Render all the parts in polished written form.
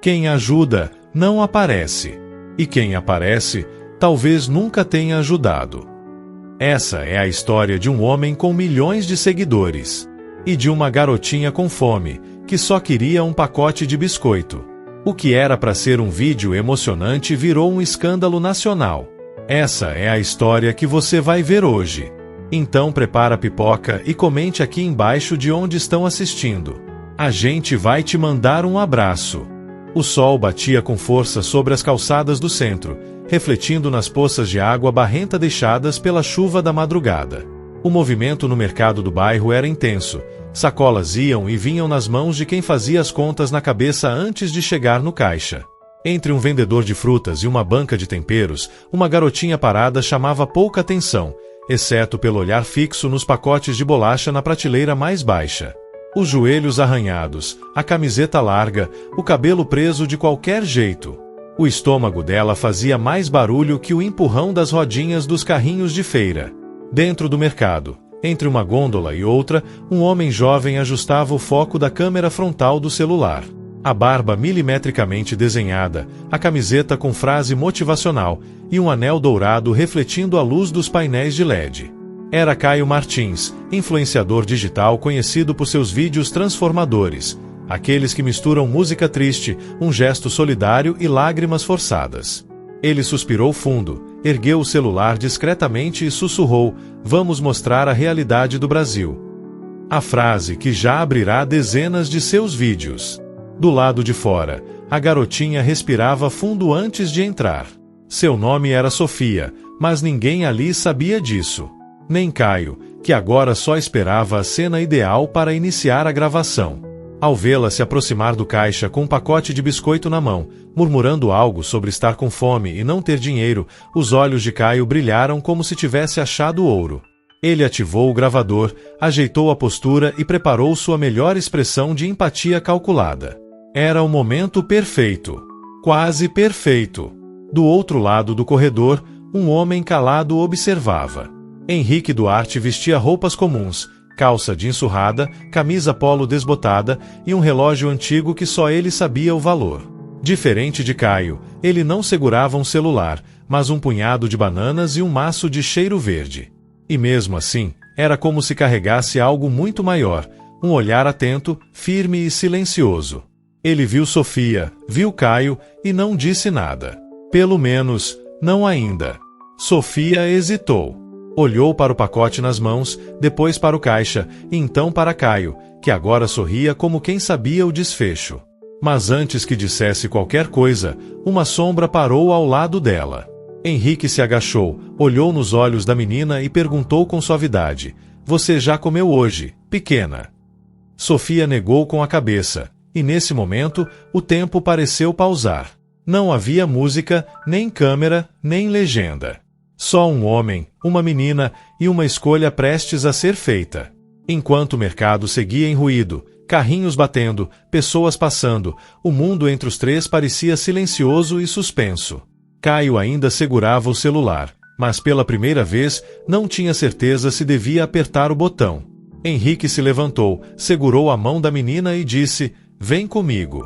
Quem ajuda, não aparece. E quem aparece, talvez nunca tenha ajudado. Essa é a história de um homem com milhões de seguidores. E de uma garotinha com fome, que só queria um pacote de biscoito. O que era para ser um vídeo emocionante virou um escândalo nacional. Essa é a história que você vai ver hoje. Então prepara a pipoca e comente aqui embaixo de onde estão assistindo. A gente vai te mandar um abraço. O sol batia com força sobre as calçadas do centro, refletindo nas poças de água barrenta deixadas pela chuva da madrugada. O movimento no mercado do bairro era intenso. Sacolas iam e vinham nas mãos de quem fazia as contas na cabeça antes de chegar no caixa. Entre um vendedor de frutas e uma banca de temperos, uma garotinha parada chamava pouca atenção, exceto pelo olhar fixo nos pacotes de bolacha na prateleira mais baixa. Os joelhos arranhados, a camiseta larga, o cabelo preso de qualquer jeito. O estômago dela fazia mais barulho que o empurrão das rodinhas dos carrinhos de feira. Dentro do mercado, entre uma gôndola e outra, um homem jovem ajustava o foco da câmera frontal do celular. A barba milimetricamente desenhada, a camiseta com frase motivacional e um anel dourado refletindo a luz dos painéis de LED. Era Caio Martins, influenciador digital conhecido por seus vídeos transformadores, aqueles que misturam música triste, um gesto solidário e lágrimas forçadas. Ele suspirou fundo, ergueu o celular discretamente e sussurrou: "Vamos mostrar a realidade do Brasil." A frase que já abrirá dezenas de seus vídeos. Do lado de fora, a garotinha respirava fundo antes de entrar. Seu nome era Sofia, mas ninguém ali sabia disso. Nem Caio, que agora só esperava a cena ideal para iniciar a gravação. Ao vê-la se aproximar do caixa com um pacote de biscoito na mão, murmurando algo sobre estar com fome e não ter dinheiro, os olhos de Caio brilharam como se tivesse achado ouro. Ele ativou o gravador, ajeitou a postura e preparou sua melhor expressão de empatia calculada. Era o momento perfeito. Quase perfeito. Do outro lado do corredor, um homem calado observava. Henrique Duarte vestia roupas comuns, calça jeans surrada, camisa polo desbotada e um relógio antigo que só ele sabia o valor. Diferente de Caio, ele não segurava um celular, mas um punhado de bananas e um maço de cheiro verde. E mesmo assim, era como se carregasse algo muito maior, um olhar atento, firme e silencioso. Ele viu Sofia, viu Caio e não disse nada. Pelo menos, não ainda. Sofia hesitou. Olhou para o pacote nas mãos, depois para o caixa, e então para Caio, que agora sorria como quem sabia o desfecho. Mas antes que dissesse qualquer coisa, uma sombra parou ao lado dela. Henrique se agachou, olhou nos olhos da menina e perguntou com suavidade: "Você já comeu hoje, pequena?" Sofia negou com a cabeça, e nesse momento, o tempo pareceu pausar. Não havia música, nem câmera, nem legenda. Só um homem, uma menina e uma escolha prestes a ser feita. Enquanto o mercado seguia em ruído, carrinhos batendo, pessoas passando, o mundo entre os três parecia silencioso e suspenso. Caio ainda segurava o celular, mas pela primeira vez não tinha certeza se devia apertar o botão. Henrique se levantou, segurou a mão da menina e disse: "Vem comigo."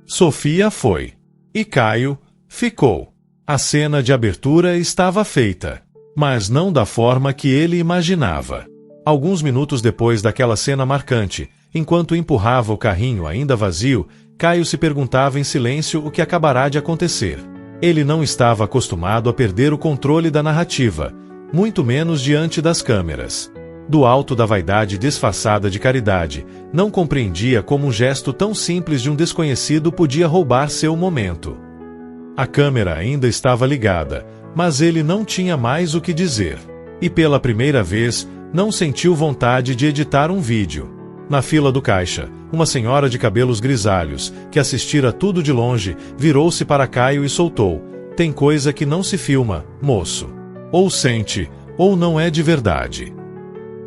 Sofia foi. E Caio ficou. A cena de abertura estava feita, mas não da forma que ele imaginava. Alguns minutos depois daquela cena marcante, enquanto empurrava o carrinho ainda vazio, Caio se perguntava em silêncio o que acabará de acontecer. Ele não estava acostumado a perder o controle da narrativa, muito menos diante das câmeras. Do alto da vaidade disfarçada de caridade, não compreendia como um gesto tão simples de um desconhecido podia roubar seu momento. A câmera ainda estava ligada, mas ele não tinha mais o que dizer. E pela primeira vez, não sentiu vontade de editar um vídeo. Na fila do caixa, uma senhora de cabelos grisalhos, que assistira tudo de longe, virou-se para Caio e soltou: "Tem coisa que não se filma, moço. Ou sente, ou não é de verdade."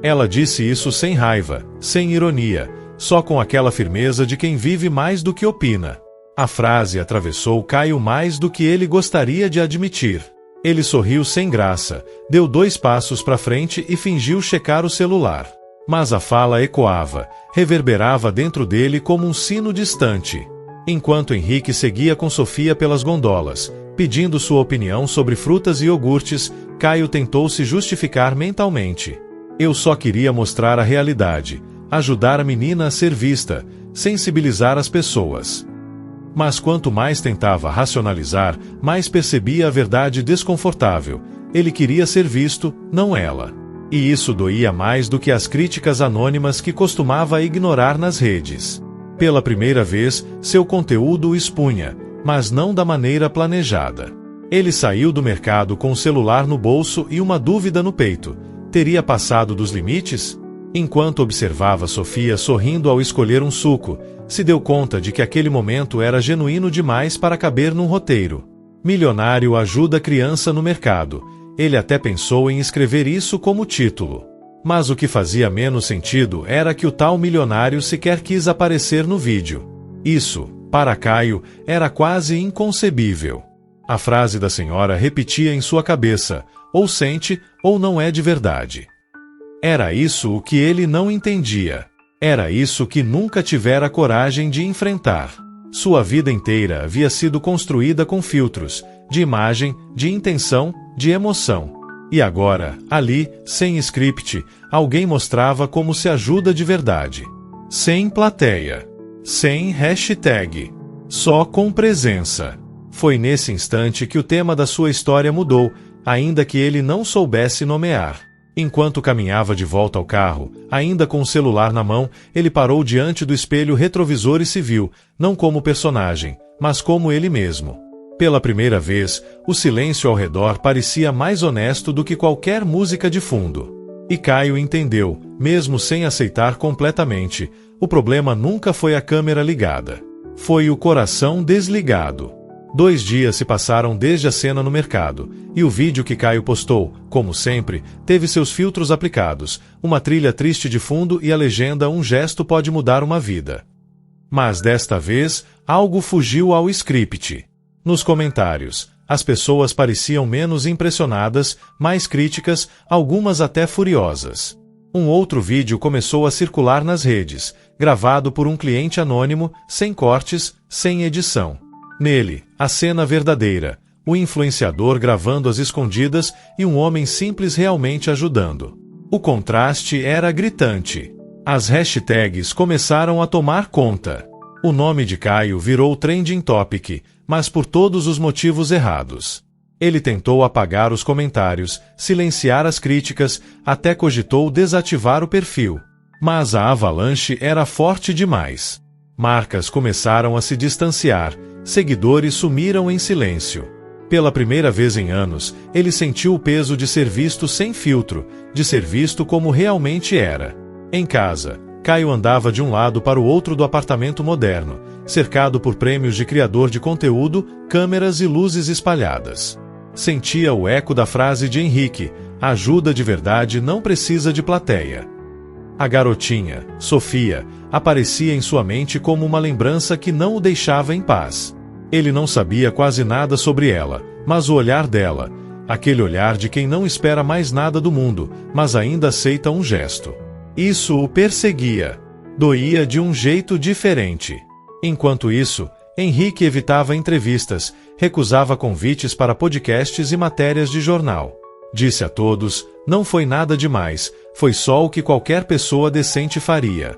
Ela disse isso sem raiva, sem ironia, só com aquela firmeza de quem vive mais do que opina. A frase atravessou Caio mais do que ele gostaria de admitir. Ele sorriu sem graça, deu 2 passos para frente e fingiu checar o celular. Mas a fala ecoava, reverberava dentro dele como um sino distante. Enquanto Henrique seguia com Sofia pelas gondolas, pedindo sua opinião sobre frutas e iogurtes, Caio tentou se justificar mentalmente. Eu só queria mostrar a realidade, ajudar a menina a ser vista, sensibilizar as pessoas. Mas quanto mais tentava racionalizar, mais percebia a verdade desconfortável. Ele queria ser visto, não ela. E isso doía mais do que as críticas anônimas que costumava ignorar nas redes. Pela primeira vez, seu conteúdo o expunha, mas não da maneira planejada. Ele saiu do mercado com o celular no bolso e uma dúvida no peito. Teria passado dos limites? Enquanto observava Sofia sorrindo ao escolher um suco, se deu conta de que aquele momento era genuíno demais para caber num roteiro. Milionário ajuda criança no mercado. Ele até pensou em escrever isso como título. Mas o que fazia menos sentido era que o tal milionário sequer quis aparecer no vídeo. Isso, para Caio, era quase inconcebível. A frase da senhora repetia em sua cabeça: ou sente, ou não é de verdade. Era isso o que ele não entendia. Era isso que nunca tivera coragem de enfrentar. Sua vida inteira havia sido construída com filtros, de imagem, de intenção, de emoção. E agora, ali, sem script, alguém mostrava como se ajuda de verdade. Sem plateia. Sem hashtag. Só com presença. Foi nesse instante que o tema da sua história mudou, ainda que ele não soubesse nomear. Enquanto caminhava de volta ao carro, ainda com o celular na mão, ele parou diante do espelho retrovisor e se viu, não como personagem, mas como ele mesmo. Pela primeira vez, o silêncio ao redor parecia mais honesto do que qualquer música de fundo. E Caio entendeu, mesmo sem aceitar completamente, o problema nunca foi a câmera ligada. Foi o coração desligado. 2 dias se passaram desde a cena no mercado, e o vídeo que Caio postou, como sempre, teve seus filtros aplicados, uma trilha triste de fundo e a legenda "Um gesto pode mudar uma vida". Mas desta vez, algo fugiu ao script. Nos comentários, as pessoas pareciam menos impressionadas, mais críticas, algumas até furiosas. Um outro vídeo começou a circular nas redes, gravado por um cliente anônimo, sem cortes, sem edição. Nele, a cena verdadeira, o influenciador gravando às escondidas e um homem simples realmente ajudando. O contraste era gritante. As hashtags começaram a tomar conta. O nome de Caio virou trending topic, mas por todos os motivos errados. Ele tentou apagar os comentários, silenciar as críticas, até cogitou desativar o perfil. Mas a avalanche era forte demais. Marcas começaram a se distanciar, seguidores sumiram em silêncio. Pela primeira vez em anos, ele sentiu o peso de ser visto sem filtro, de ser visto como realmente era. Em casa, Caio andava de um lado para o outro do apartamento moderno, cercado por prêmios de criador de conteúdo, câmeras e luzes espalhadas. Sentia o eco da frase de Henrique: "A ajuda de verdade não precisa de plateia". A garotinha, Sofia, aparecia em sua mente como uma lembrança que não o deixava em paz. Ele não sabia quase nada sobre ela, mas o olhar dela, aquele olhar de quem não espera mais nada do mundo, mas ainda aceita um gesto. Isso o perseguia. Doía de um jeito diferente. Enquanto isso, Henrique evitava entrevistas, recusava convites para podcasts e matérias de jornal. Disse a todos: "Não foi nada demais, foi só o que qualquer pessoa decente faria".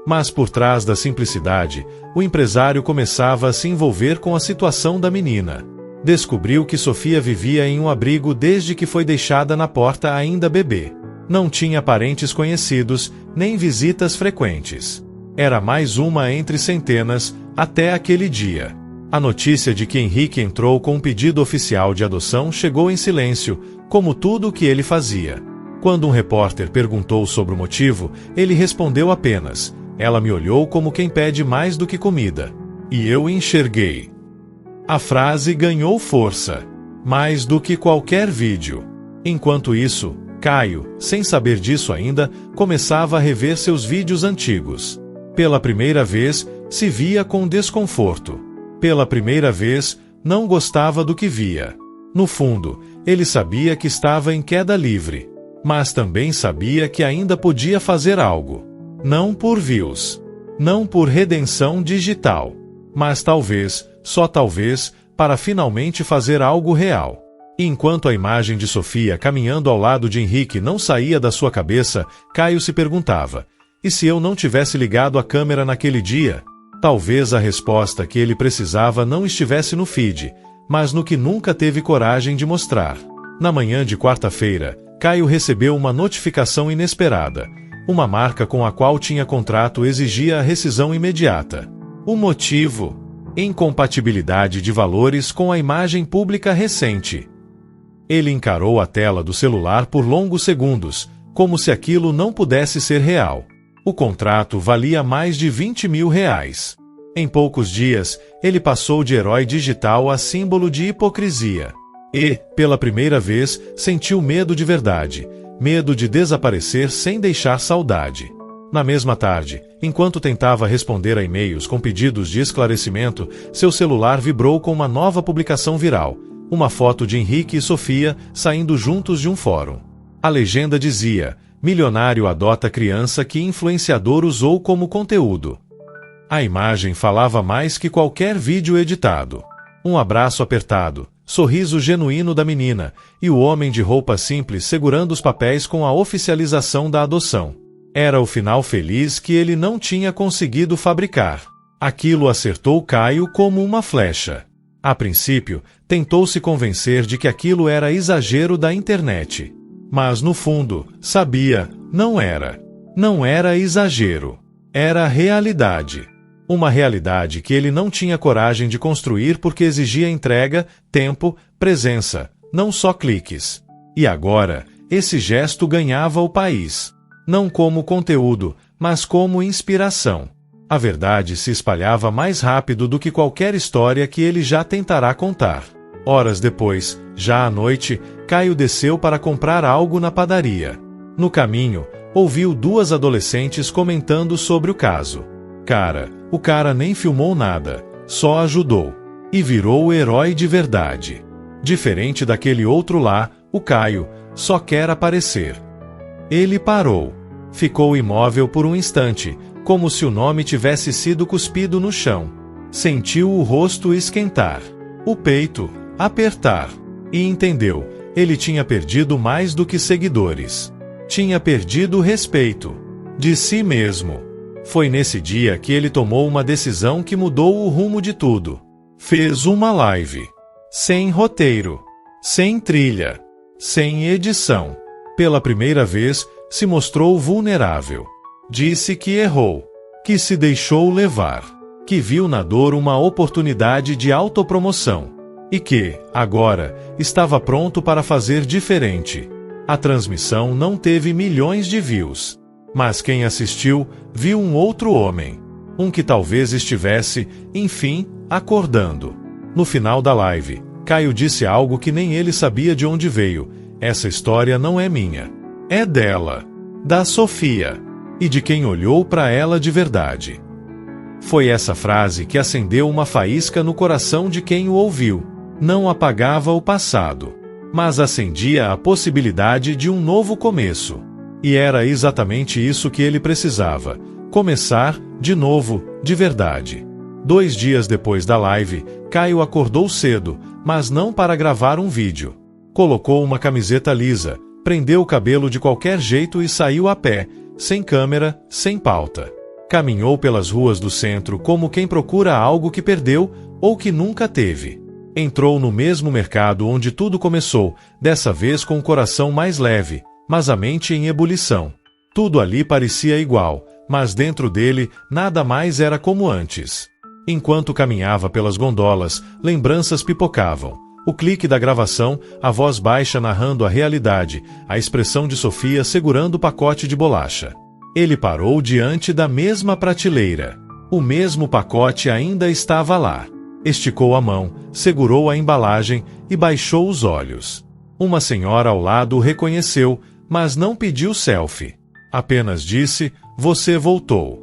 Mas por trás da simplicidade, o empresário começava a se envolver com a situação da menina. Descobriu que Sofia vivia em um abrigo desde que foi deixada na porta ainda bebê. Não tinha parentes conhecidos, nem visitas frequentes. Era mais uma entre centenas, até aquele dia. A notícia de que Henrique entrou com um pedido oficial de adoção chegou em silêncio, como tudo o que ele fazia. Quando um repórter perguntou sobre o motivo, ele respondeu apenas: "Ela me olhou como quem pede mais do que comida. E eu enxerguei". A frase ganhou força, mais do que qualquer vídeo. Enquanto isso, Caio, sem saber disso ainda, começava a rever seus vídeos antigos. Pela primeira vez, se via com desconforto. Pela primeira vez, não gostava do que via. No fundo, ele sabia que estava em queda livre. Mas também sabia que ainda podia fazer algo. Não por views. Não por redenção digital. Mas talvez, só talvez, para finalmente fazer algo real. E enquanto a imagem de Sofia caminhando ao lado de Henrique não saía da sua cabeça, Caio se perguntava: e se eu não tivesse ligado a câmera naquele dia? Talvez a resposta que ele precisava não estivesse no feed, mas no que nunca teve coragem de mostrar. Na manhã de quarta-feira, Caio recebeu uma notificação inesperada. Uma marca com a qual tinha contrato exigia a rescisão imediata. O motivo? Incompatibilidade de valores com a imagem pública recente. Ele encarou a tela do celular por longos segundos, como se aquilo não pudesse ser real. O contrato valia mais de R$20 mil. Em poucos dias, ele passou de herói digital a símbolo de hipocrisia. E, pela primeira vez, sentiu medo de verdade, medo de desaparecer sem deixar saudade. Na mesma tarde, enquanto tentava responder a e-mails com pedidos de esclarecimento, seu celular vibrou com uma nova publicação viral, uma foto de Henrique e Sofia saindo juntos de um fórum. A legenda dizia: milionário adota criança que influenciador usou como conteúdo. A imagem falava mais que qualquer vídeo editado. Um abraço apertado, sorriso genuíno da menina, e o homem de roupa simples segurando os papéis com a oficialização da adoção. Era o final feliz que ele não tinha conseguido fabricar. Aquilo acertou Caio como uma flecha. A princípio, tentou se convencer de que aquilo era exagero da internet. Mas no fundo, sabia, não era. Não era exagero. Era realidade. Uma realidade que ele não tinha coragem de construir porque exigia entrega, tempo, presença, não só cliques. E agora, esse gesto ganhava o país. Não como conteúdo, mas como inspiração. A verdade se espalhava mais rápido do que qualquer história que ele já tentará contar. Horas depois, já à noite, Caio desceu para comprar algo na padaria. No caminho, ouviu duas adolescentes comentando sobre o caso. O cara nem filmou nada, só ajudou. E virou o herói de verdade. Diferente daquele outro lá, o Caio só quer aparecer. Ele parou. Ficou imóvel por um instante, como se o nome tivesse sido cuspido no chão. Sentiu o rosto esquentar, o peito apertar. E entendeu, ele tinha perdido mais do que seguidores. Tinha perdido o respeito de si mesmo. Foi nesse dia que ele tomou uma decisão que mudou o rumo de tudo. Fez uma live. Sem roteiro. Sem trilha. Sem edição. Pela primeira vez, se mostrou vulnerável. Disse que errou. Que se deixou levar. Que viu na dor uma oportunidade de autopromoção. E que, agora, estava pronto para fazer diferente. A transmissão não teve milhões de views. Mas quem assistiu, viu um outro homem. Um que talvez estivesse, enfim, acordando. No final da live, Caio disse algo que nem ele sabia de onde veio. Essa história não é minha. É dela. Da Sofia. E de quem olhou para ela de verdade. Foi essa frase que acendeu uma faísca no coração de quem o ouviu. Não apagava o passado, mas acendia a possibilidade de um novo começo. E era exatamente isso que ele precisava. Começar, de novo, de verdade. 2 dias depois da live, Caio acordou cedo, mas não para gravar um vídeo. Colocou uma camiseta lisa, prendeu o cabelo de qualquer jeito e saiu a pé, sem câmera, sem pauta. Caminhou pelas ruas do centro como quem procura algo que perdeu ou que nunca teve. Entrou no mesmo mercado onde tudo começou, dessa vez com o coração mais leve, mas a mente em ebulição. Tudo ali parecia igual, mas dentro dele nada mais era como antes. Enquanto caminhava pelas gondolas, lembranças pipocavam. O clique da gravação, a voz baixa narrando a realidade, a expressão de Sofia segurando o pacote de bolacha. Ele parou diante da mesma prateleira. O mesmo pacote ainda estava lá. Esticou a mão, segurou a embalagem e baixou os olhos. Uma senhora ao lado o reconheceu, mas não pediu selfie. Apenas disse: "Você voltou."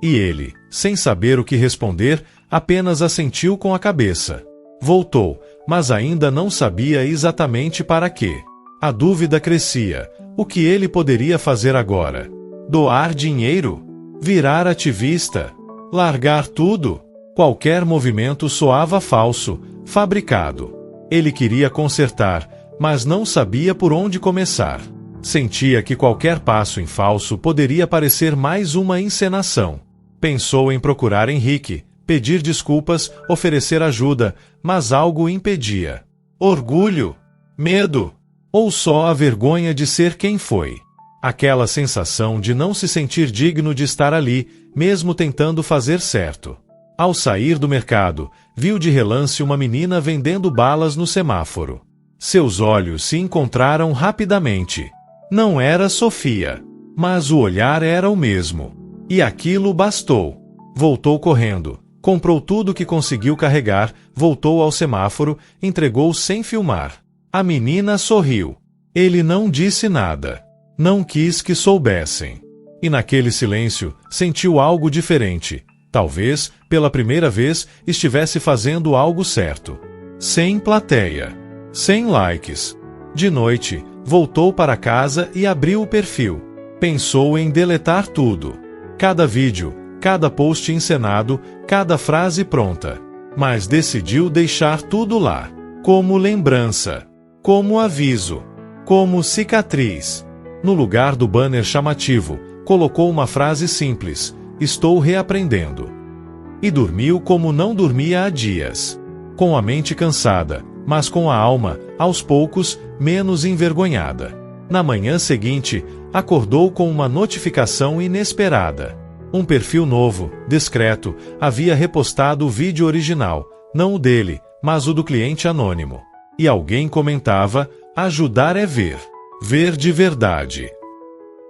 E ele, sem saber o que responder, apenas assentiu com a cabeça. Voltou, mas ainda não sabia exatamente para quê. A dúvida crescia. O que ele poderia fazer agora? Doar dinheiro? Virar ativista? Largar tudo? Qualquer movimento soava falso, fabricado. Ele queria consertar, mas não sabia por onde começar. Sentia que qualquer passo em falso poderia parecer mais uma encenação. Pensou em procurar Henrique, pedir desculpas, oferecer ajuda, mas algo o impedia. Orgulho? Medo? Ou só a vergonha de ser quem foi? Aquela sensação de não se sentir digno de estar ali, mesmo tentando fazer certo. Ao sair do mercado, viu de relance uma menina vendendo balas no semáforo. Seus olhos se encontraram rapidamente. Não era Sofia, mas o olhar era o mesmo. E aquilo bastou. Voltou correndo, comprou tudo que conseguiu carregar, voltou ao semáforo, entregou sem filmar. A menina sorriu. Ele não disse nada. Não quis que soubessem. E naquele silêncio, sentiu algo diferente. Talvez, pela primeira vez, estivesse fazendo algo certo. Sem plateia. Sem likes. De noite, voltou para casa e abriu o perfil. Pensou em deletar tudo. Cada vídeo, cada post encenado, cada frase pronta. Mas decidiu deixar tudo lá. Como lembrança. Como aviso. Como cicatriz. No lugar do banner chamativo, colocou uma frase simples: "Estou reaprendendo." E dormiu como não dormia há dias. Com a mente cansada, mas com a alma, aos poucos, menos envergonhada. Na manhã seguinte, acordou com uma notificação inesperada. Um perfil novo, discreto, havia repostado o vídeo original, não o dele, mas o do cliente anônimo. E alguém comentava: "Ajudar é ver. Ver de verdade."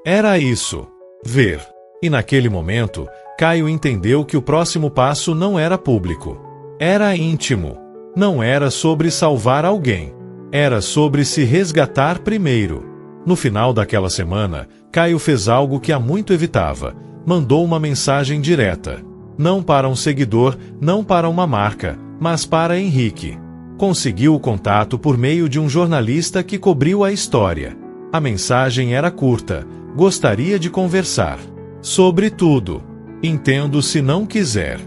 Era isso. Ver. E naquele momento, Caio entendeu que o próximo passo não era público. Era íntimo. Não era sobre salvar alguém. Era sobre se resgatar primeiro. No final daquela semana, Caio fez algo que há muito evitava. Mandou uma mensagem direta. Não para um seguidor, não para uma marca, mas para Henrique. Conseguiu o contato por meio de um jornalista que cobriu a história. A mensagem era curta. Gostaria de conversar. Sobre tudo. Entendo se não quiser.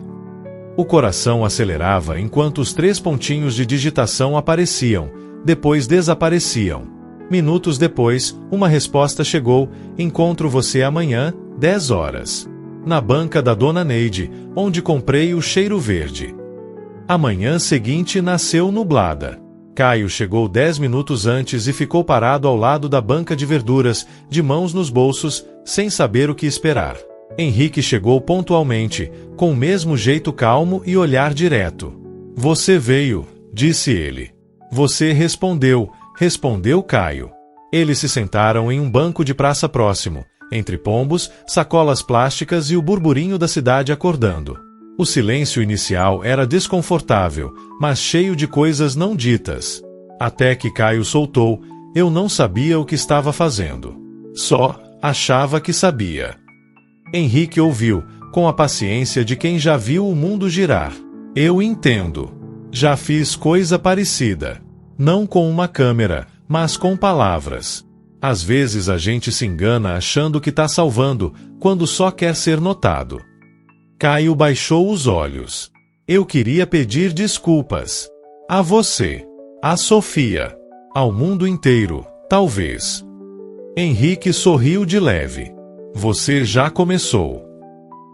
O coração acelerava enquanto os 3 pontinhos de digitação apareciam, depois desapareciam. Minutos depois, uma resposta chegou: "Encontro você amanhã, 10 horas. Na banca da Dona Neide, onde comprei o cheiro verde." A manhã seguinte nasceu nublada. Caio chegou 10 minutos antes e ficou parado ao lado da banca de verduras, de mãos nos bolsos, sem saber o que esperar. Henrique chegou pontualmente, com o mesmo jeito calmo e olhar direto. "Você veio", disse ele. "Você respondeu", respondeu Caio. Eles se sentaram em um banco de praça próximo, entre pombos, sacolas plásticas e o burburinho da cidade acordando. O silêncio inicial era desconfortável, mas cheio de coisas não ditas. Até que Caio soltou: "Eu não sabia o que estava fazendo. Só achava que sabia." Henrique ouviu, com a paciência de quem já viu o mundo girar. "Eu entendo. Já fiz coisa parecida. Não com uma câmera, mas com palavras. Às vezes a gente se engana achando que está salvando, quando só quer ser notado." Caio baixou os olhos. "Eu queria pedir desculpas. A você. A Sofia. Ao mundo inteiro, talvez." Henrique sorriu de leve. "Você já começou."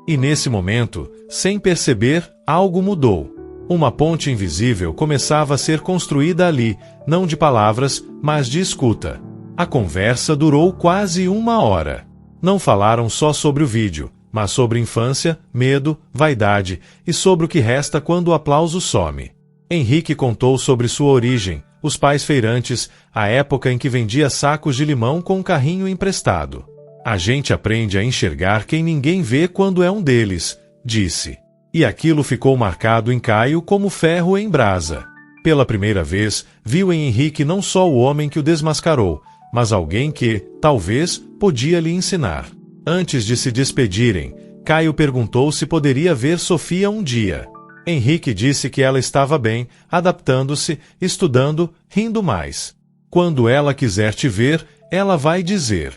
E nesse momento, sem perceber, algo mudou. Uma ponte invisível começava a ser construída ali, não de palavras, mas de escuta. A conversa durou quase 1 hora. Não falaram só sobre o vídeo, mas sobre infância, medo, vaidade e sobre o que resta quando o aplauso some. Henrique contou sobre sua origem, os pais feirantes, a época em que vendia sacos de limão com um carrinho emprestado. "A gente aprende a enxergar quem ninguém vê quando é um deles", disse. E aquilo ficou marcado em Caio como ferro em brasa. Pela primeira vez, viu em Henrique não só o homem que o desmascarou, mas alguém que, talvez, podia lhe ensinar. Antes de se despedirem, Caio perguntou se poderia ver Sofia um dia. Henrique disse que ela estava bem, adaptando-se, estudando, rindo mais. "Quando ela quiser te ver, ela vai dizer."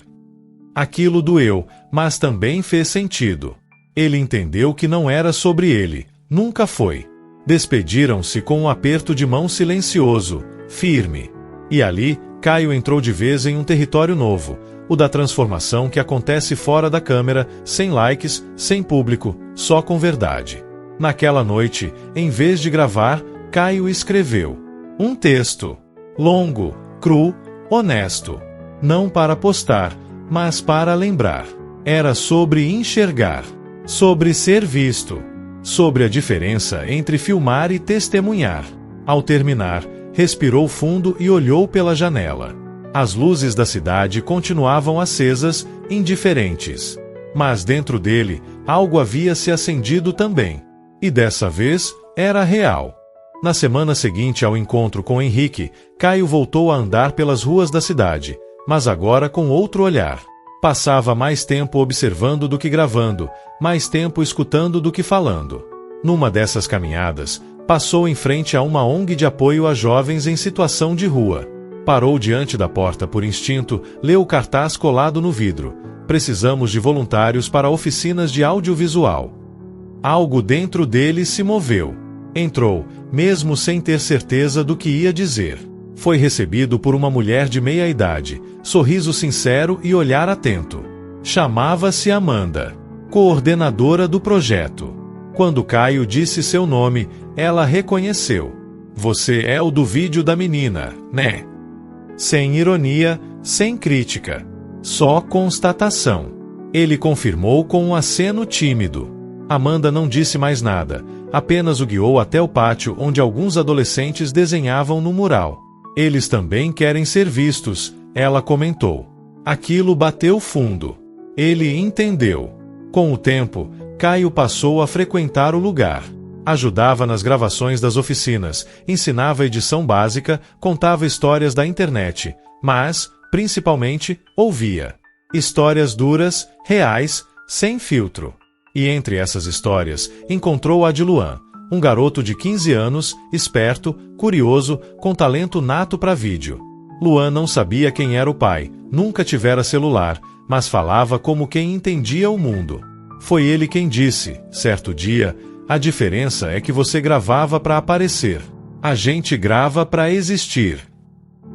Aquilo doeu, mas também fez sentido. Ele entendeu que não era sobre ele, Nunca foi. Despediram-se com um aperto de mão silencioso, firme. E ali, Caio entrou de vez em um território novo, o da transformação que acontece fora da câmera, sem likes, sem público, só com verdade. Naquela noite, em vez de gravar, Caio escreveu um texto. Longo, cru, honesto. Não para postar, mas para lembrar. Era sobre enxergar, sobre ser visto, sobre a diferença entre filmar e testemunhar. Ao terminar, respirou fundo e olhou pela janela. As luzes da cidade continuavam acesas, indiferentes. Mas dentro dele, algo havia se acendido também. E dessa vez, era real. Na semana seguinte ao encontro com Henrique, Caio voltou a andar pelas ruas da cidade, mas agora com outro olhar. Passava mais tempo observando do que gravando, mais tempo escutando do que falando. Numa dessas caminhadas, passou em frente a uma ONG de apoio a jovens em situação de rua. Parou diante da porta por instinto, leu o cartaz colado no vidro. Precisamos de voluntários para oficinas de audiovisual. Algo dentro dele se moveu. Entrou, mesmo sem ter certeza do que ia dizer. Foi recebido por uma mulher de meia idade, sorriso sincero e olhar atento. Chamava-se Amanda, coordenadora do projeto. Quando Caio disse seu nome, ela reconheceu. Você é o do vídeo da menina, né? Sem ironia, sem crítica. Só constatação. Ele confirmou com um aceno tímido. Amanda não disse mais nada, apenas o guiou até o pátio onde alguns adolescentes desenhavam no mural. Eles também querem ser vistos, ela comentou. Aquilo bateu fundo. Ele entendeu. Com o tempo, Caio passou a frequentar o lugar. Ajudava nas gravações das oficinas, ensinava edição básica, contava histórias da internet, mas, principalmente, ouvia. Histórias duras, reais, sem filtro. E entre essas histórias, encontrou a de Luan, um garoto de 15 anos, esperto, curioso, com talento nato para vídeo. Luan não sabia quem era o pai, nunca tivera celular, mas falava como quem entendia o mundo. Foi ele quem disse, certo dia, a diferença é que você gravava para aparecer. A gente grava para existir.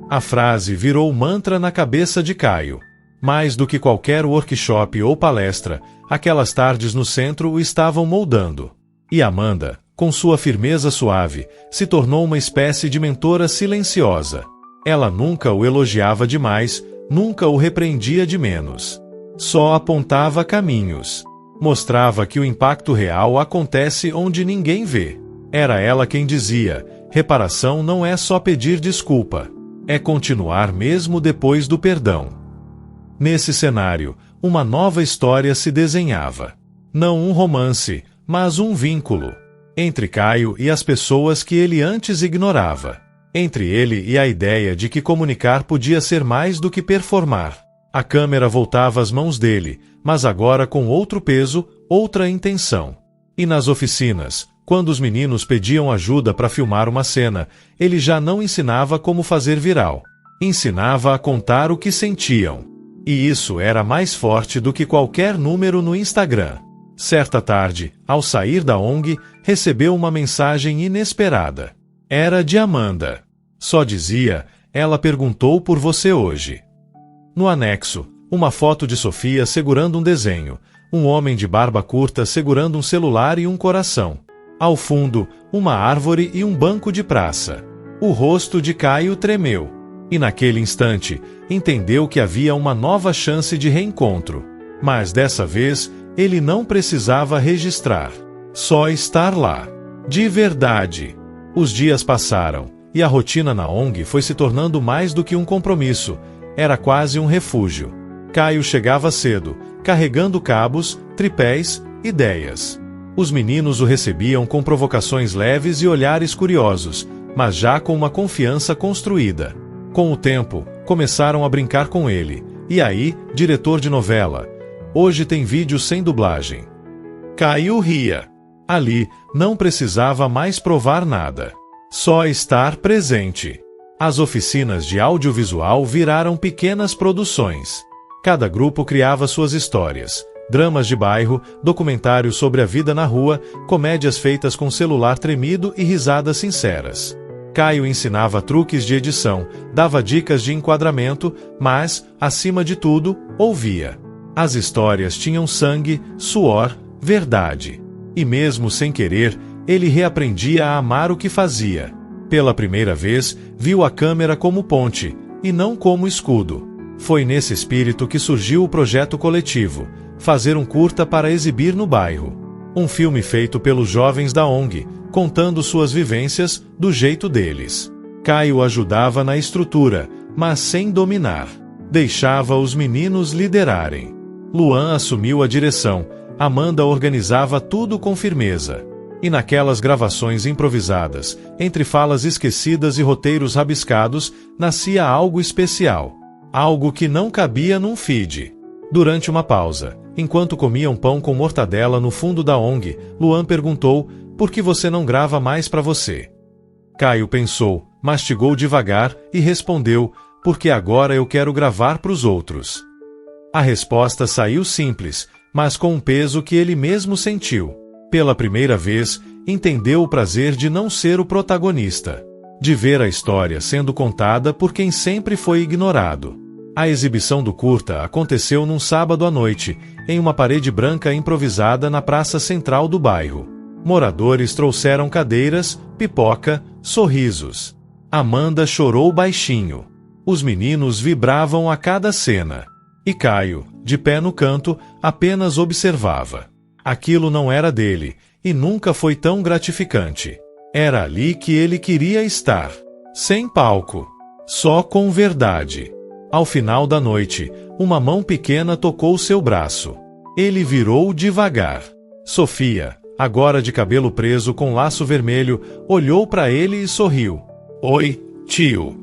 A frase virou mantra na cabeça de Caio. Mais do que qualquer workshop ou palestra, aquelas tardes no centro o estavam moldando. E Amanda, com sua firmeza suave, se tornou uma espécie de mentora silenciosa. Ela nunca o elogiava demais, nunca o repreendia de menos. Só apontava caminhos. Mostrava que o impacto real acontece onde ninguém vê. Era ela quem dizia, reparação não é só pedir desculpa. É continuar mesmo depois do perdão. Nesse cenário, uma nova história se desenhava. Não um romance, mas um vínculo. Entre Caio e as pessoas que ele antes ignorava. Entre ele e a ideia de que comunicar podia ser mais do que performar. A câmera voltava às mãos dele, mas agora com outro peso, outra intenção. E nas oficinas, quando os meninos pediam ajuda para filmar uma cena, ele já não ensinava como fazer viral. Ensinava a contar o que sentiam. E isso era mais forte do que qualquer número no Instagram. Certa tarde, ao sair da ONG, recebeu uma mensagem inesperada. Era de Amanda. Só dizia, ela perguntou por você hoje. No anexo, uma foto de Sofia segurando um desenho, um homem de barba curta segurando um celular e um coração. Ao fundo, uma árvore e um banco de praça. O rosto de Caio tremeu. E naquele instante, entendeu que havia uma nova chance de reencontro. Mas dessa vez, ele não precisava registrar. Só estar lá. De verdade. Os dias passaram, e a rotina na ONG foi se tornando mais do que um compromisso. Era quase um refúgio. Caio chegava cedo, carregando cabos, tripés, ideias. Os meninos o recebiam com provocações leves e olhares curiosos, mas já com uma confiança construída. Com o tempo, começaram a brincar com ele. E aí, diretor de novela. Hoje tem vídeo sem dublagem. Caio ria. Ali, não precisava mais provar nada. Só estar presente. As oficinas de audiovisual viraram pequenas produções. Cada grupo criava suas histórias. Dramas de bairro, documentários sobre a vida na rua, comédias feitas com celular tremido e risadas sinceras. Caio ensinava truques de edição, dava dicas de enquadramento, mas, acima de tudo, ouvia. As histórias tinham sangue, suor, verdade. E mesmo sem querer, ele reaprendia a amar o que fazia. Pela primeira vez, viu a câmera como ponte, e não como escudo. Foi nesse espírito que surgiu o projeto coletivo, fazer um curta para exibir no bairro. Um filme feito pelos jovens da ONG, contando suas vivências do jeito deles. Caio ajudava na estrutura, mas sem dominar. Deixava os meninos liderarem. Luan assumiu a direção, Amanda organizava tudo com firmeza. E naquelas gravações improvisadas, entre falas esquecidas e roteiros rabiscados, nascia algo especial. Algo que não cabia num feed. Durante uma pausa, enquanto comiam pão com mortadela no fundo da ONG, Luan perguntou: por que você não grava mais para você? Caio pensou, mastigou devagar e respondeu: porque agora eu quero gravar para os outros. A resposta saiu simples, mas com um peso que ele mesmo sentiu. Pela primeira vez, entendeu o prazer de não ser o protagonista. De ver a história sendo contada por quem sempre foi ignorado. A exibição do curta aconteceu num sábado à noite, em uma parede branca improvisada na praça central do bairro. Moradores trouxeram cadeiras, pipoca, sorrisos. Amanda chorou baixinho. Os meninos vibravam a cada cena. E Caio, de pé no canto, apenas observava. Aquilo não era dele, e nunca foi tão gratificante. Era ali que ele queria estar. Sem palco. Só com verdade. Ao final da noite, uma mão pequena tocou seu braço. Ele virou devagar. Sofia, agora de cabelo preso com laço vermelho, olhou para ele e sorriu. Oi, tio.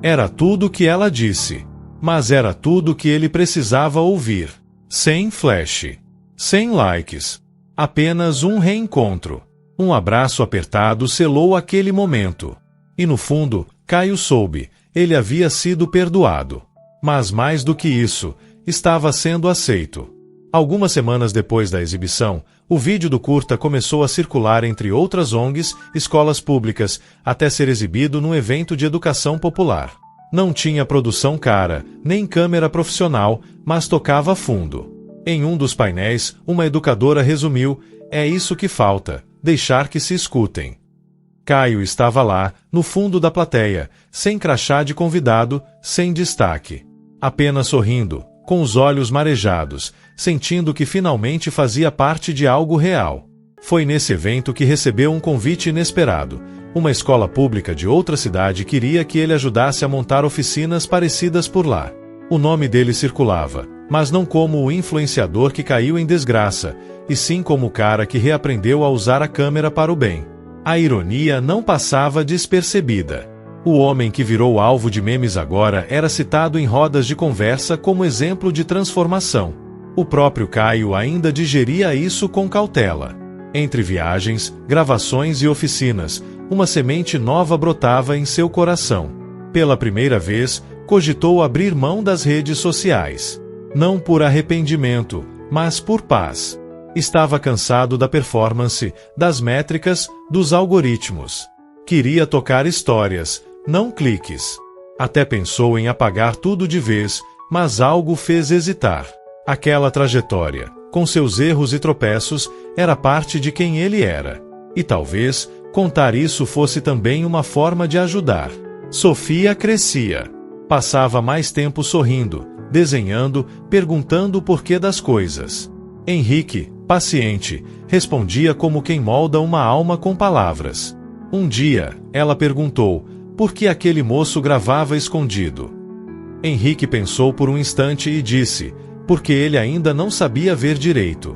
Era tudo o que ela disse. Mas era tudo o que ele precisava ouvir. Sem flash. Sem likes. Apenas um reencontro. Um abraço apertado selou aquele momento. E no fundo, Caio soube, ele havia sido perdoado. Mas mais do que isso, estava sendo aceito. Algumas semanas depois da exibição, o vídeo do curta começou a circular entre outras ONGs, escolas públicas, até ser exibido num evento de educação popular. Não tinha produção cara, nem câmera profissional, mas tocava fundo. Em um dos painéis, uma educadora resumiu: é isso que falta, deixar que se escutem. Caio estava lá, no fundo da plateia, sem crachá de convidado, sem destaque. Apenas sorrindo, com os olhos marejados, sentindo que finalmente fazia parte de algo real. Foi nesse evento que recebeu um convite inesperado. Uma escola pública de outra cidade queria que ele ajudasse a montar oficinas parecidas por lá. O nome dele circulava, mas não como o influenciador que caiu em desgraça, e sim como o cara que reaprendeu a usar a câmera para o bem. A ironia não passava despercebida. O homem que virou alvo de memes agora era citado em rodas de conversa como exemplo de transformação. O próprio Caio ainda digeria isso com cautela. Entre viagens, gravações e oficinas, uma semente nova brotava em seu coração. Pela primeira vez, cogitou abrir mão das redes sociais. Não por arrependimento, mas por paz. Estava cansado da performance, das métricas, dos algoritmos. Queria tocar histórias, não cliques. Até pensou em apagar tudo de vez, mas algo fez hesitar. Aquela trajetória, com seus erros e tropeços, era parte de quem ele era. E talvez, contar isso fosse também uma forma de ajudar. Sofia crescia. Passava mais tempo sorrindo, desenhando, perguntando o porquê das coisas. Henrique, paciente, respondia como quem molda uma alma com palavras. Um dia, ela perguntou, por que aquele moço gravava escondido? Henrique pensou por um instante e disse, porque ele ainda não sabia ver direito.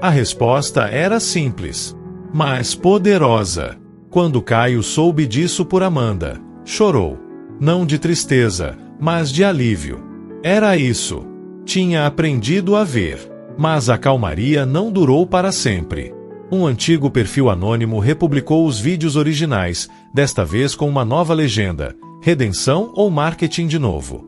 A resposta era simples, mas poderosa. Quando Caio soube disso por Amanda, chorou. Não de tristeza, mas de alívio. Era isso. Tinha aprendido a ver. Mas a calmaria não durou para sempre. Um antigo perfil anônimo republicou os vídeos originais, desta vez com uma nova legenda: redenção ou marketing de novo?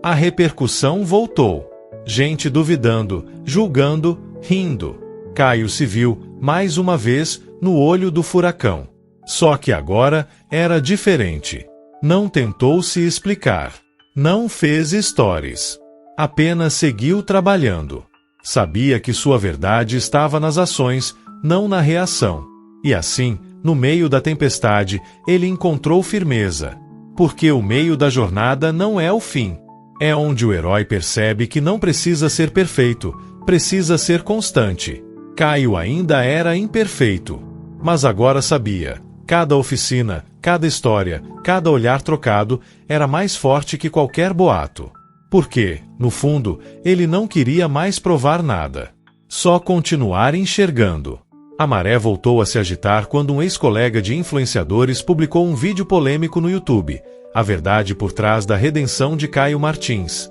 A repercussão voltou. Gente duvidando, julgando, rindo. Caio se viu, mais uma vez, no olho do furacão. Só que agora era diferente. Não tentou se explicar. Não fez stories. Apenas seguiu trabalhando. Sabia que sua verdade estava nas ações, não na reação. E assim, no meio da tempestade, ele encontrou firmeza. Porque o meio da jornada não é o fim. É onde o herói percebe que não precisa ser perfeito, precisa ser constante. Caio ainda era imperfeito. Mas agora sabia. Cada oficina, cada história, cada olhar trocado era mais forte que qualquer boato. Porque, no fundo, ele não queria mais provar nada. Só continuar enxergando. A maré voltou a se agitar quando um ex-colega de influenciadores publicou um vídeo polêmico no YouTube, a verdade por trás da redenção de Caio Martins.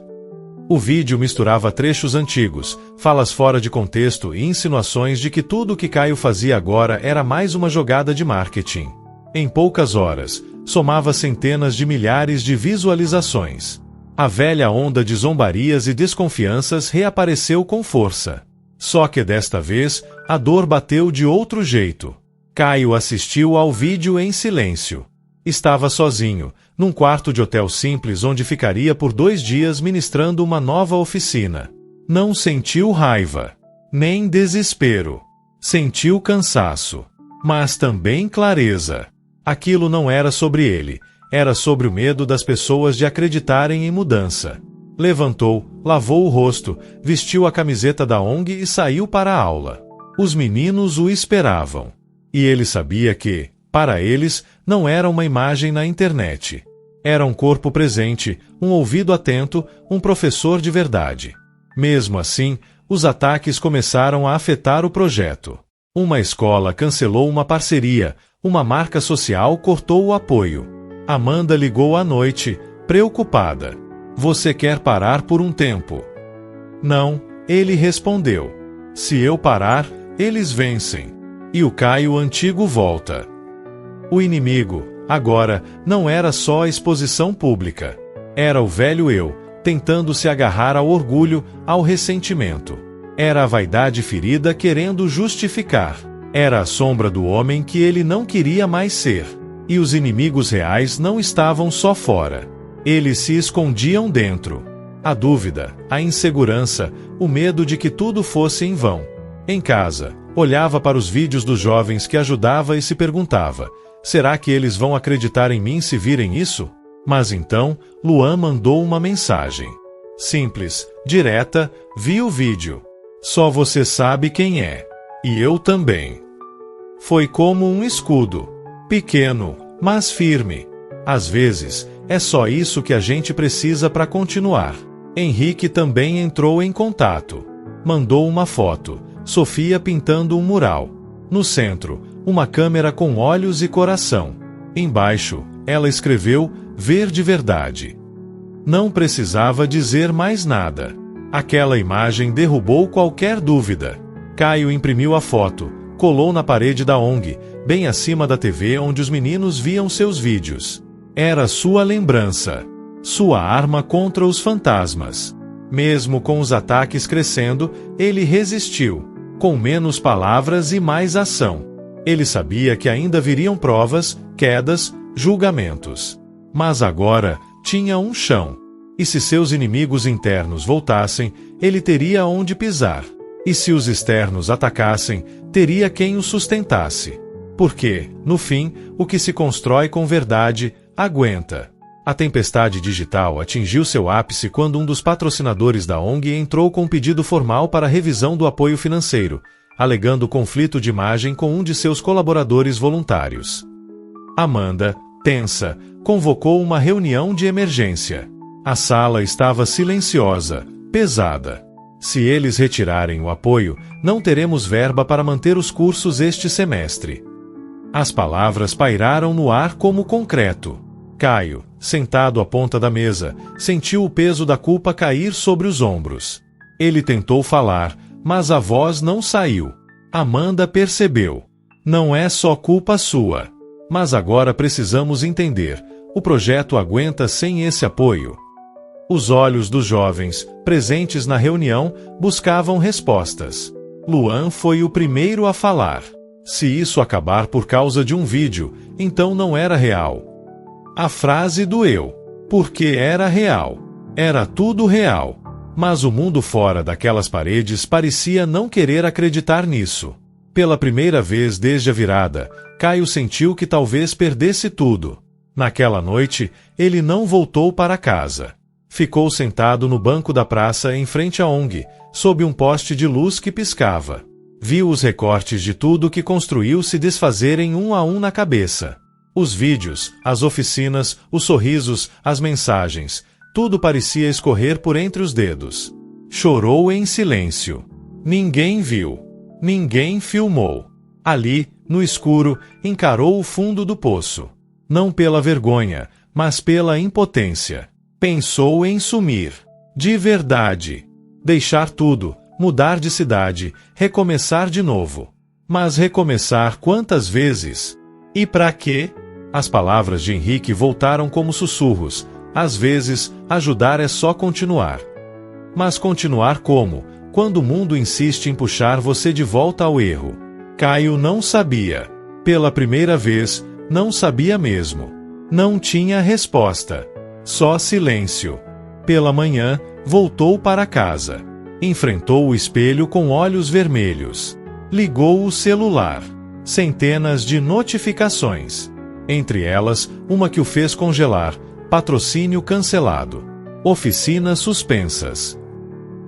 O vídeo misturava trechos antigos, falas fora de contexto e insinuações de que tudo o que Caio fazia agora era mais uma jogada de marketing. Em poucas horas, somava centenas de milhares de visualizações. A velha onda de zombarias e desconfianças reapareceu com força. Só que desta vez, a dor bateu de outro jeito. Caio assistiu ao vídeo em silêncio. Estava sozinho, num quarto de hotel simples onde ficaria por 2 dias ministrando uma nova oficina. Não sentiu raiva, nem desespero. Sentiu cansaço, mas também clareza. Aquilo não era sobre ele, era sobre o medo das pessoas de acreditarem em mudança. Levantou, lavou o rosto, vestiu a camiseta da ONG e saiu para a aula. Os meninos o esperavam. E ele sabia que, para eles, não era uma imagem na internet. Era um corpo presente, um ouvido atento, um professor de verdade. Mesmo assim, os ataques começaram a afetar o projeto. Uma escola cancelou uma parceria, uma marca social cortou o apoio. Amanda ligou à noite, preocupada. Você quer parar por um tempo? Não, ele respondeu. Se eu parar, eles vencem. E o Caio antigo volta. O inimigo, agora, não era só a exposição pública. Era o velho eu, tentando se agarrar ao orgulho, ao ressentimento. Era a vaidade ferida querendo justificar. Era a sombra do homem que ele não queria mais ser. E os inimigos reais não estavam só fora. Eles se escondiam dentro. A dúvida, a insegurança, o medo de que tudo fosse em vão. Em casa, olhava para os vídeos dos jovens que ajudava e se perguntava: será que eles vão acreditar em mim se virem isso? Mas então, Luan mandou uma mensagem. Simples, direta, vi o vídeo. Só você sabe quem é. E eu também. Foi como um escudo. Pequeno, mas firme. Às vezes, é só isso que a gente precisa para continuar. Henrique também entrou em contato. Mandou uma foto. Sofia pintando um mural. No centro, uma câmera com olhos e coração. Embaixo, ela escreveu: ver de verdade. Não precisava dizer mais nada. Aquela imagem derrubou qualquer dúvida. Caio imprimiu a foto, colou na parede da ONG, bem acima da TV onde os meninos viam seus vídeos. Era sua lembrança. Sua arma contra os fantasmas. Mesmo com os ataques crescendo, ele resistiu. Com menos palavras e mais ação. Ele sabia que ainda viriam provas, quedas, julgamentos. Mas agora, tinha um chão. E se seus inimigos internos voltassem, ele teria onde pisar. E se os externos atacassem, teria quem o sustentasse. Porque, no fim, o que se constrói com verdade, aguenta. A tempestade digital atingiu seu ápice quando um dos patrocinadores da ONG entrou com um pedido formal para revisão do apoio financeiro, alegando conflito de imagem com um de seus colaboradores voluntários. Amanda, tensa, convocou uma reunião de emergência. A sala estava silenciosa, pesada. Se eles retirarem o apoio, não teremos verba para manter os cursos este semestre. As palavras pairaram no ar como concreto. Caio, sentado à ponta da mesa, sentiu o peso da culpa cair sobre os ombros. Ele tentou falar, mas a voz não saiu. Amanda percebeu. Não é só culpa sua. Mas agora precisamos entender. O projeto aguenta sem esse apoio? Os olhos dos jovens, presentes na reunião, buscavam respostas. Luan foi o primeiro a falar. Se isso acabar por causa de um vídeo, então não era real. A frase doeu. Porque era real. Era tudo real. Mas o mundo fora daquelas paredes parecia não querer acreditar nisso. Pela primeira vez desde a virada, Caio sentiu que talvez perdesse tudo. Naquela noite, ele não voltou para casa. Ficou sentado no banco da praça em frente à ONG, sob um poste de luz que piscava. Viu os recortes de tudo que construiu se desfazerem um a um na cabeça. Os vídeos, as oficinas, os sorrisos, as mensagens, tudo parecia escorrer por entre os dedos. Chorou em silêncio. Ninguém viu. Ninguém filmou. Ali, no escuro, encarou o fundo do poço. Não pela vergonha, mas pela impotência. Pensou em sumir. De verdade. Deixar tudo, mudar de cidade, recomeçar de novo. Mas recomeçar quantas vezes? E para quê? As palavras de Henrique voltaram como sussurros. Às vezes, ajudar é só continuar. Mas continuar como, quando o mundo insiste em puxar você de volta ao erro? Caio não sabia. Pela primeira vez, não sabia mesmo. Não tinha resposta. Só silêncio. Pela manhã, voltou para casa. Enfrentou o espelho com olhos vermelhos. Ligou o celular. Centenas de notificações. Entre elas, uma que o fez congelar. Patrocínio cancelado. Oficinas suspensas.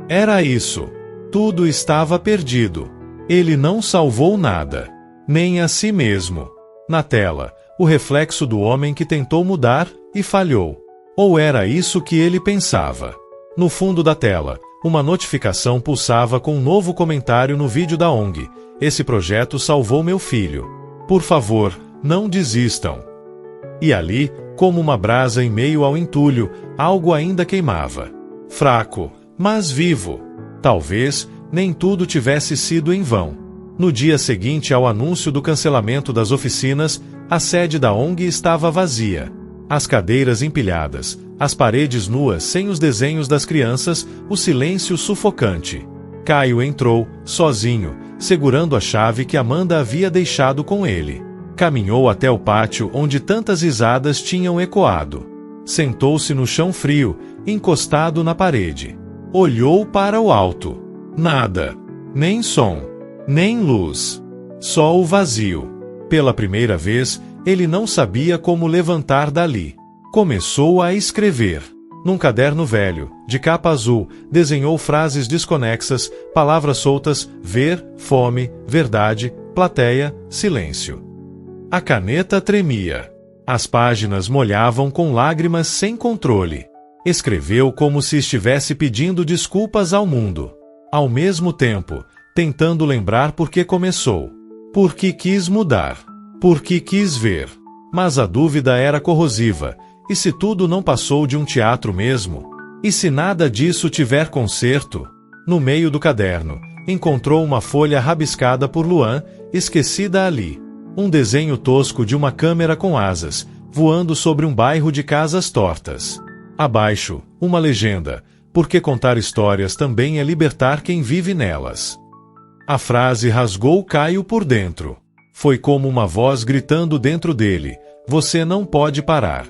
Era isso. Tudo estava perdido. Ele não salvou nada. Nem a si mesmo. Na tela, o reflexo do homem que tentou mudar e falhou. Ou era isso que ele pensava? No fundo da tela, uma notificação pulsava com um novo comentário no vídeo da ONG. Esse projeto salvou meu filho. Por favor, não desistam. E ali, como uma brasa em meio ao entulho, algo ainda queimava. Fraco, mas vivo. Talvez, nem tudo tivesse sido em vão. No dia seguinte ao anúncio do cancelamento das oficinas, a sede da ONG estava vazia. As cadeiras empilhadas, as paredes nuas sem os desenhos das crianças, o silêncio sufocante. Caio entrou, sozinho, segurando a chave que Amanda havia deixado com ele. Caminhou até o pátio onde tantas risadas tinham ecoado. Sentou-se no chão frio, encostado na parede. Olhou para o alto. Nada. Nem som. Nem luz. Só o vazio. Pela primeira vez, ele não sabia como levantar dali. Começou a escrever. Num caderno velho, de capa azul, desenhou frases desconexas, palavras soltas, ver, fome, verdade, plateia, silêncio. A caneta tremia. As páginas molhavam com lágrimas sem controle. Escreveu como se estivesse pedindo desculpas ao mundo. Ao mesmo tempo, tentando lembrar por que começou. Por que quis mudar. Por que quis ver. Mas a dúvida era corrosiva. E se tudo não passou de um teatro mesmo? E se nada disso tiver conserto? No meio do caderno, encontrou uma folha rabiscada por Luan, esquecida ali. Um desenho tosco de uma câmera com asas, voando sobre um bairro de casas tortas. Abaixo, uma legenda, porque contar histórias também é libertar quem vive nelas. A frase rasgou Caio por dentro. Foi como uma voz gritando dentro dele, você não pode parar.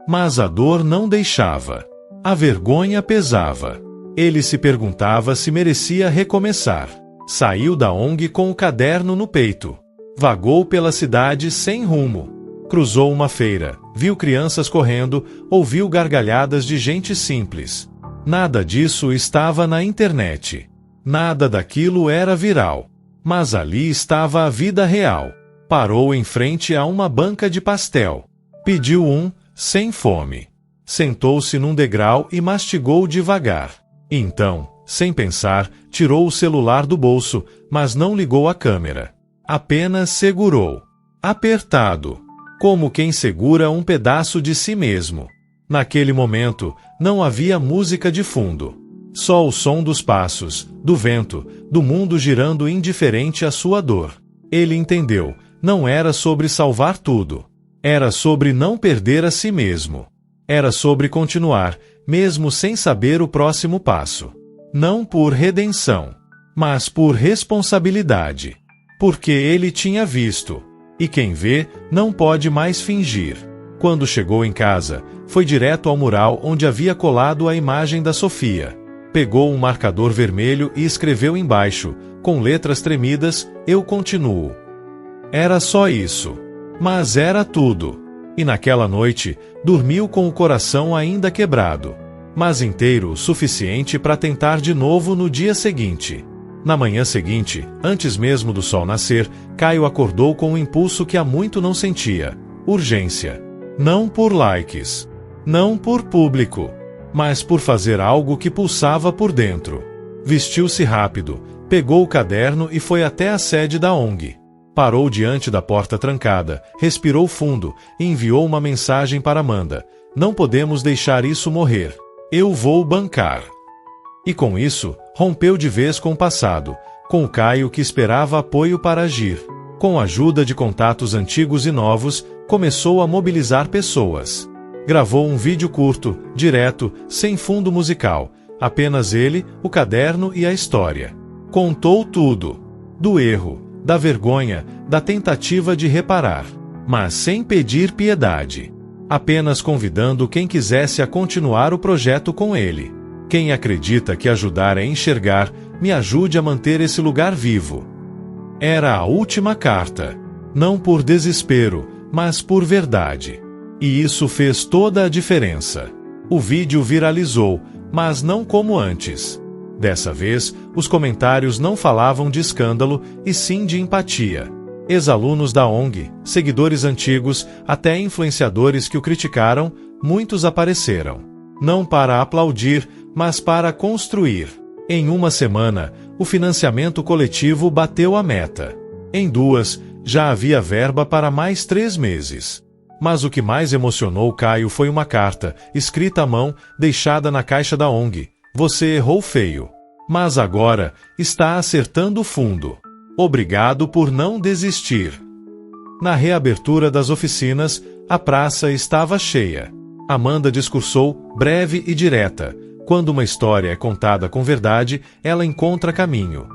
Mas a dor não deixava. A vergonha pesava. Ele se perguntava se merecia recomeçar. Saiu da ONG com o caderno no peito. Vagou pela cidade sem rumo. Cruzou uma feira, viu crianças correndo, ouviu gargalhadas de gente simples. Nada disso estava na internet. Nada daquilo era viral. Mas ali estava a vida real. Parou em frente a uma banca de pastel. Pediu um, sem fome. Sentou-se num degrau e mastigou devagar. Então, sem pensar, tirou o celular do bolso, mas não ligou a câmera. Apenas segurou. Apertado. Como quem segura um pedaço de si mesmo. Naquele momento, não havia música de fundo. Só o som dos passos, do vento, do mundo girando indiferente à sua dor. Ele entendeu, não era sobre salvar tudo. Era sobre não perder a si mesmo. Era sobre continuar, mesmo sem saber o próximo passo. Não por redenção, mas por responsabilidade. Porque ele tinha visto. E quem vê, não pode mais fingir. Quando chegou em casa, foi direto ao mural onde havia colado a imagem da Sofia. Pegou um marcador vermelho e escreveu embaixo, com letras tremidas, "Eu continuo". Era só isso. Mas era tudo. E naquela noite, dormiu com o coração ainda quebrado, mas inteiro o suficiente para tentar de novo no dia seguinte. Na manhã seguinte, antes mesmo do sol nascer, Caio acordou com um impulso que há muito não sentia: urgência. Não por likes. Não por público. Mas por fazer algo que pulsava por dentro. Vestiu-se rápido, pegou o caderno e foi até a sede da ONG. Parou diante da porta trancada, respirou fundo e enviou uma mensagem para Amanda: "Não podemos deixar isso morrer. Eu vou bancar". E com isso, rompeu de vez com o passado, com o Caio que esperava apoio para agir. Com a ajuda de contatos antigos e novos, começou a mobilizar pessoas. Gravou um vídeo curto, direto, sem fundo musical, apenas ele, o caderno e a história. Contou tudo. Do erro, da vergonha, da tentativa de reparar, mas sem pedir piedade. Apenas convidando quem quisesse a continuar o projeto com ele. Quem acredita que ajudar é enxergar, me ajude a manter esse lugar vivo. Era a última carta. Não por desespero, mas por verdade. E isso fez toda a diferença. O vídeo viralizou, mas não como antes. Dessa vez, os comentários não falavam de escândalo, e sim de empatia. Ex-alunos da ONG, seguidores antigos, até influenciadores que o criticaram, muitos apareceram. Não para aplaudir, mas para construir. Em uma semana, o financiamento coletivo bateu a meta. Em 2, já havia verba para mais 3 meses. Mas o que mais emocionou Caio foi uma carta, escrita à mão, deixada na caixa da ONG. "Você errou feio. Mas agora está acertando o fundo. Obrigado por não desistir". Na reabertura das oficinas, a praça estava cheia. Amanda discursou, breve e direta. Quando uma história é contada com verdade, ela encontra caminho.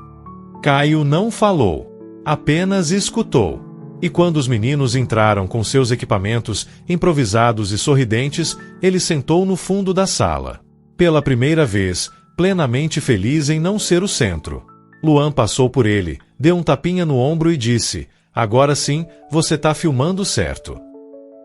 Caio não falou, apenas escutou. E quando os meninos entraram com seus equipamentos, improvisados e sorridentes, ele sentou no fundo da sala. Pela primeira vez, plenamente feliz em não ser o centro. Luan passou por ele, deu um tapinha no ombro e disse: "Agora sim, você tá filmando certo".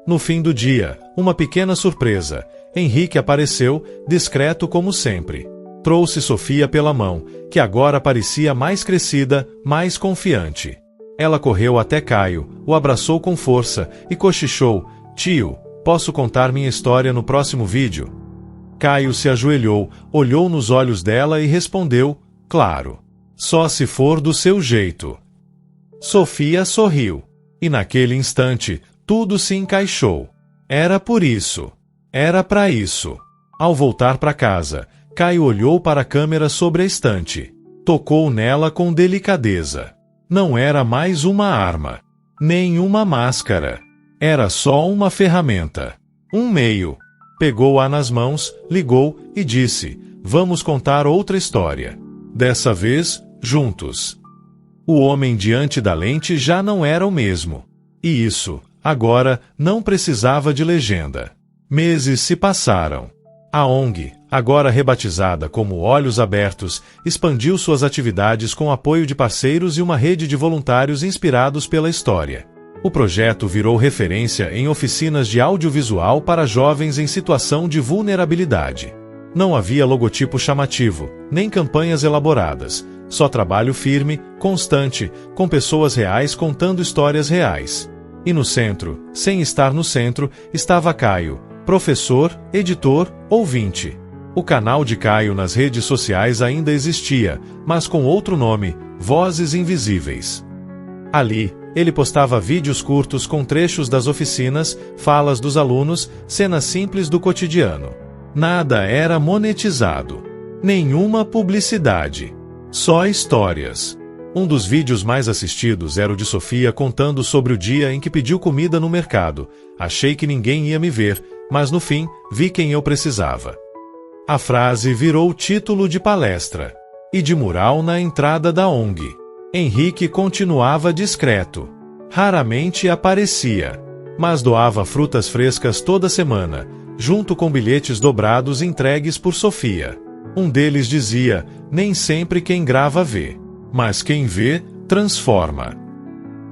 No fim do dia, uma pequena surpresa. Henrique apareceu, discreto como sempre. Trouxe Sofia pela mão, que agora parecia mais crescida, mais confiante. Ela correu até Caio, o abraçou com força e cochichou: "Tio, posso contar minha história no próximo vídeo?". Caio se ajoelhou, olhou nos olhos dela e respondeu: "Claro. Só se for do seu jeito". Sofia sorriu. E naquele instante, tudo se encaixou. Era por isso. Era para isso. Ao voltar para casa, Caio olhou para a câmera sobre a estante. Tocou nela com delicadeza. Não era mais uma arma. Nem uma máscara. Era só uma ferramenta. Um meio. Pegou-a nas mãos, ligou e disse: "Vamos contar outra história. Dessa vez, juntos". O homem diante da lente já não era o mesmo. E isso, agora, não precisava de legenda. Meses se passaram. A ONG, agora rebatizada como Olhos Abertos, expandiu suas atividades com apoio de parceiros e uma rede de voluntários inspirados pela história. O projeto virou referência em oficinas de audiovisual para jovens em situação de vulnerabilidade. Não havia logotipo chamativo, nem campanhas elaboradas, só trabalho firme, constante, com pessoas reais contando histórias reais. E no centro, sem estar no centro, estava Caio, professor, editor, ouvinte. O canal de Caio nas redes sociais ainda existia, mas com outro nome: Vozes Invisíveis. Ali, ele postava vídeos curtos com trechos das oficinas, falas dos alunos, cenas simples do cotidiano. Nada era monetizado. Nenhuma publicidade. Só histórias. Um dos vídeos mais assistidos era o de Sofia contando sobre o dia em que pediu comida no mercado. "Achei que ninguém ia me ver, mas no fim, vi quem eu precisava". A frase virou título de palestra e de mural na entrada da ONG. Henrique continuava discreto. Raramente aparecia, mas doava frutas frescas toda semana, junto com bilhetes dobrados entregues por Sofia. Um deles dizia: nem sempre quem grava vê, mas quem vê, transforma.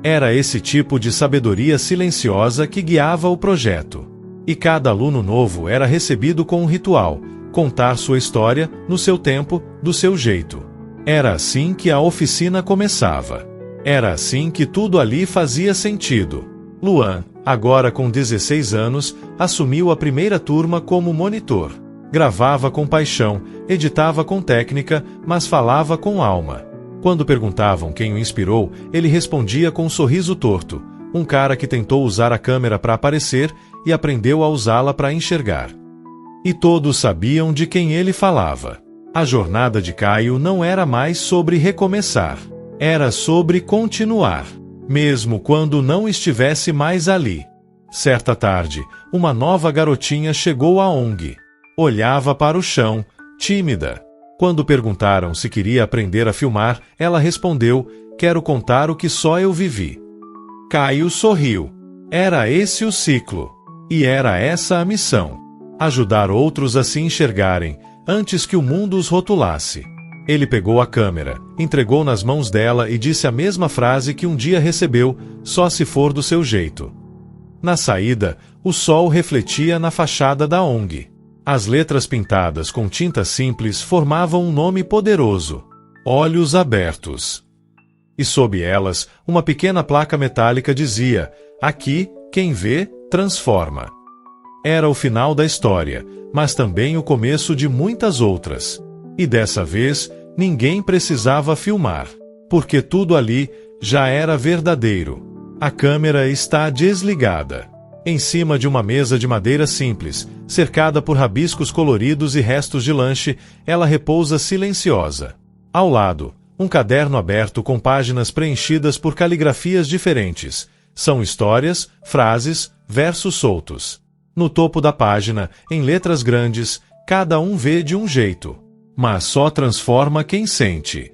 Era esse tipo de sabedoria silenciosa que guiava o projeto. E cada aluno novo era recebido com um ritual: contar sua história, no seu tempo, do seu jeito. Era assim que a oficina começava. Era assim que tudo ali fazia sentido. Luan, agora com 16 anos, assumiu a primeira turma como monitor. Gravava com paixão, editava com técnica, mas falava com alma. Quando perguntavam quem o inspirou, ele respondia com um sorriso torto: um cara que tentou usar a câmera para aparecer e aprendeu a usá-la para enxergar. E todos sabiam de quem ele falava. A jornada de Caio não era mais sobre recomeçar. Era sobre continuar, mesmo quando não estivesse mais ali. Certa tarde, uma nova garotinha chegou à ONG. Olhava para o chão, tímida. Quando perguntaram se queria aprender a filmar, ela respondeu: quero contar o que só eu vivi. Caio sorriu. Era esse o ciclo. E era essa a missão: ajudar outros a se enxergarem, antes que o mundo os rotulasse. Ele pegou a câmera, entregou nas mãos dela e disse a mesma frase que um dia recebeu: só se for do seu jeito. Na saída, o sol refletia na fachada da ONG. As letras pintadas com tinta simples formavam um nome poderoso: Olhos Abertos. E sob elas, uma pequena placa metálica dizia: aqui, quem vê, transforma. Era o final da história, mas também o começo de muitas outras. E dessa vez, ninguém precisava filmar, porque tudo ali já era verdadeiro. A câmera está desligada. Em cima de uma mesa de madeira simples, cercada por rabiscos coloridos e restos de lanche, ela repousa silenciosa. Ao lado, um caderno aberto com páginas preenchidas por caligrafias diferentes. São histórias, frases, versos soltos. No topo da página, em letras grandes, cada um vê de um jeito, mas só transforma quem sente.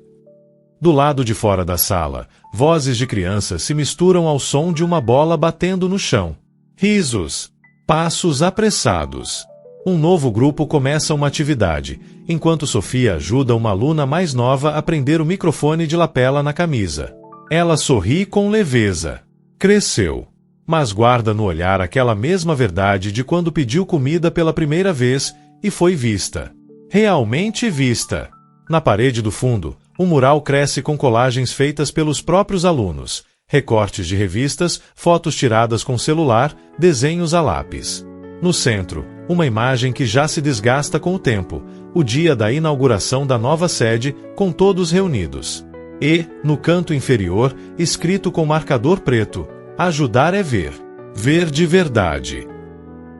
Do lado de fora da sala, vozes de crianças se misturam ao som de uma bola batendo no chão. Risos, passos apressados. Um novo grupo começa uma atividade, enquanto Sofia ajuda uma aluna mais nova a prender o microfone de lapela na camisa. Ela sorri com leveza. Cresceu, mas guarda no olhar aquela mesma verdade de quando pediu comida pela primeira vez e foi vista. Realmente vista. Na parede do fundo, um mural cresce com colagens feitas pelos próprios alunos, recortes de revistas, fotos tiradas com celular, desenhos a lápis. No centro, uma imagem que já se desgasta com o tempo, o dia da inauguração da nova sede, com todos reunidos. E, no canto inferior, escrito com marcador preto: ajudar é ver. Ver de verdade.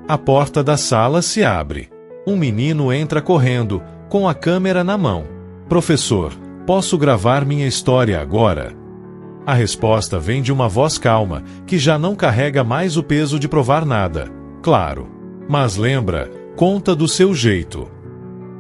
A porta da sala se abre. Um menino entra correndo, com a câmera na mão. Professor, posso gravar minha história agora? A resposta vem de uma voz calma, que já não carrega mais o peso de provar nada. Claro. Mas lembra, conta do seu jeito.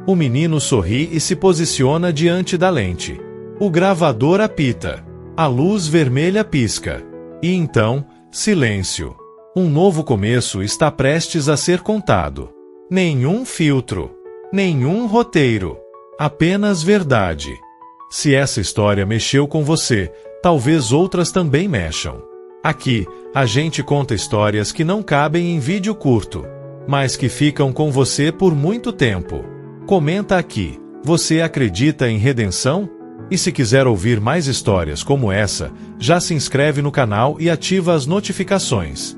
O menino sorri e se posiciona diante da lente. O gravador apita. A luz vermelha pisca. E então, silêncio. Um novo começo está prestes a ser contado. Nenhum filtro. Nenhum roteiro. Apenas verdade. Se essa história mexeu com você, talvez outras também mexam. Aqui, a gente conta histórias que não cabem em vídeo curto, mas que ficam com você por muito tempo. Comenta aqui, você acredita em redenção? E se quiser ouvir mais histórias como essa, já se inscreve no canal e ativa as notificações.